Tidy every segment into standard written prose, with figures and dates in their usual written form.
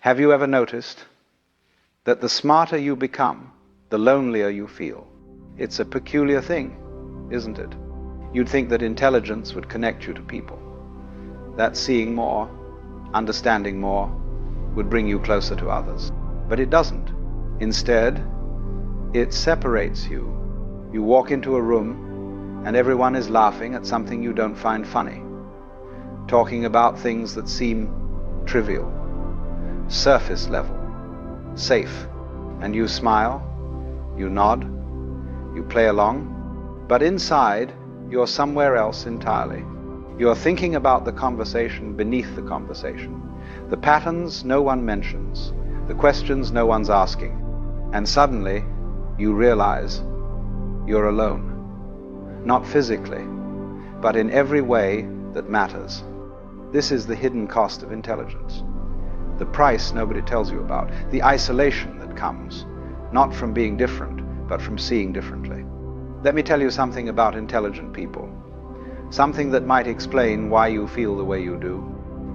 Have you ever noticed that the smarter you become, the lonelier you feel? It's a peculiar thing, isn't it? You'd think that intelligence would connect you to people, that seeing more, understanding more, would bring you closer to others. But it doesn't. Instead, it separates you. You walk into a room and everyone is laughing at something you don't find funny, talking about things that seem trivial, surface level, safe. And you smile, you nod, you play along, but inside you're somewhere else entirely. You're thinking about the conversation beneath the conversation, the patterns no one mentions, the questions no one's asking, and suddenly you realize you're alone. Not physically, but in every way that matters. This is the hidden cost of intelligence. The price nobody tells you about, the isolation that comes, not from being different, but from seeing differently. Let me tell you something about intelligent people, something that might explain why you feel the way you do.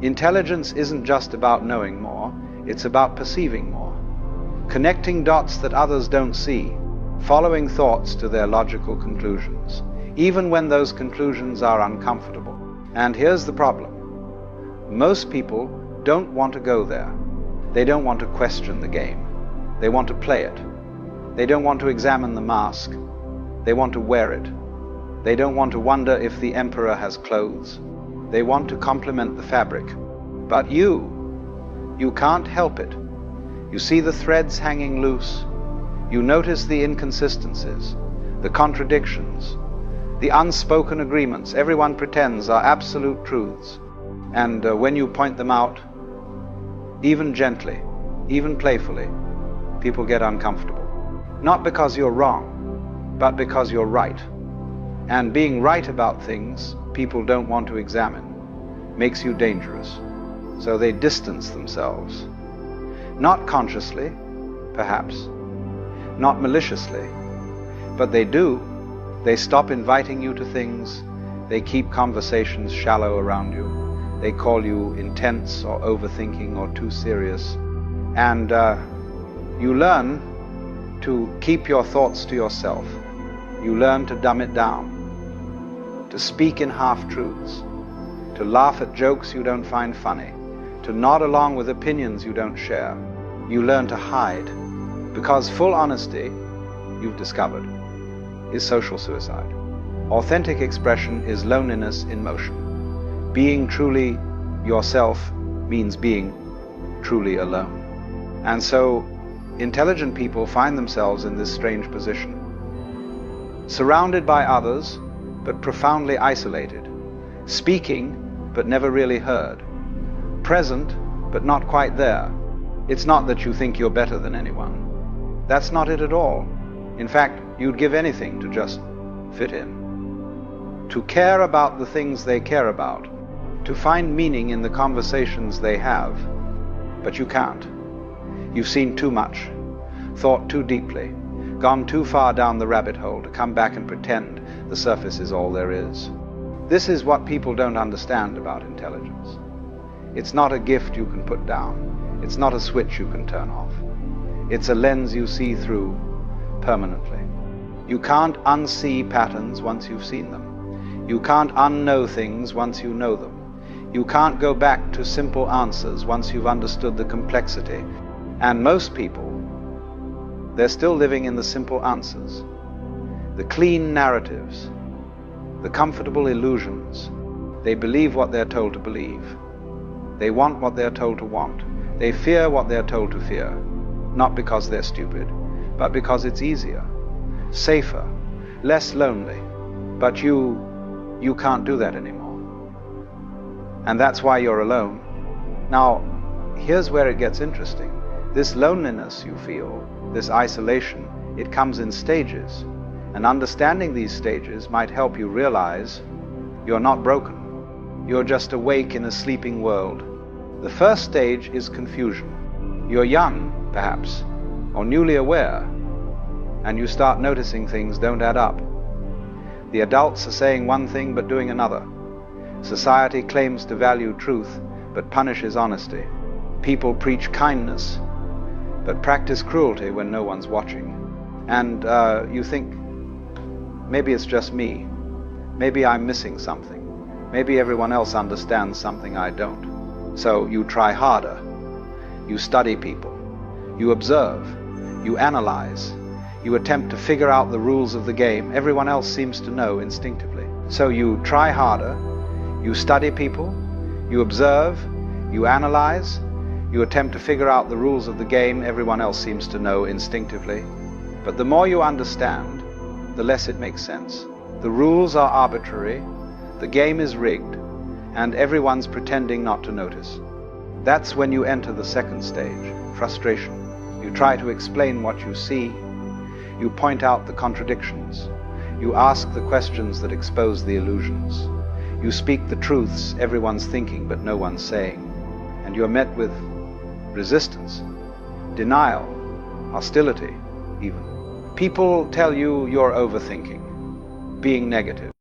Intelligence isn't just about knowing more, it's about perceiving more, connecting dots that others don't see, following thoughts to their logical conclusions, even when those conclusions are uncomfortable. And here's the problem. Most people don't want to go there. They don't want to question the game. They want to play it. They don't want to examine the mask. They want to wear it. They don't want to wonder if the emperor has clothes. They want to complement the fabric. But you can't help it. You see the threads hanging loose. You notice the inconsistencies, the contradictions, the unspoken agreements everyone pretends are absolute truths. And when you point them out, even gently, even playfully, people get uncomfortable. Not because you're wrong, but because you're right. And being right about things people don't want to examine makes you dangerous. So they distance themselves. Not consciously, perhaps, not maliciously, but they do. They stop inviting you to things. They keep conversations shallow around you. They call you intense or overthinking or too serious. And you learn to keep your thoughts to yourself. You learn to dumb it down, to speak in half-truths, to laugh at jokes you don't find funny, to nod along with opinions you don't share. You learn to hide, because full honesty, you've discovered, is social suicide. Authentic expression is loneliness in motion. Being truly yourself means being truly alone. And so, intelligent people find themselves in this strange position. Surrounded by others, but profoundly isolated. Speaking, but never really heard. Present, but not quite there. It's not that you think you're better than anyone. That's not it at all. In fact, you'd give anything to just fit in. To care about the things they care about. To find meaning in the conversations they have. But you can't. You've seen too much, thought too deeply, gone too far down the rabbit hole to come back and pretend the surface is all there is. This is what people don't understand about intelligence. It's not a gift you can put down. It's not a switch you can turn off. It's a lens you see through permanently. You can't unsee patterns once you've seen them. You can't unknow things once you know them. You can't go back to simple answers once you've understood the complexity. And most people, they're still living in the simple answers, the clean narratives, the comfortable illusions. They believe what they're told to believe. They want what they're told to want. They fear what they're told to fear, not because they're stupid, but because it's easier, safer, less lonely. But you can't do that anymore. And that's why you're alone. Now, here's where it gets interesting. This loneliness you feel, this isolation, it comes in stages. And understanding these stages might help you realize you're not broken. You're just awake in a sleeping world. The first stage is confusion. You're young, perhaps, or newly aware, and you start noticing things don't add up. The adults are saying one thing but doing another. Society claims to value truth but punishes honesty. People preach kindness, but practice cruelty when no one's watching. And you think, maybe it's just me. Maybe I'm missing something. Maybe everyone else understands something I don't. So you try harder. You study people. You observe. You analyze. You attempt to figure out the rules of the game everyone else seems to know instinctively. So you try harder. You study people. You observe. You analyze. You attempt to figure out the rules of the game everyone else seems to know instinctively. But the more you understand, the less it makes sense. The rules are arbitrary, the game is rigged, and everyone's pretending not to notice. That's when you enter the second stage, frustration. You try to explain what you see. You point out the contradictions. You ask the questions that expose the illusions. You speak the truths everyone's thinking but no one's saying. And you are met with resistance, denial, hostility even. People tell you you're overthinking, being negative.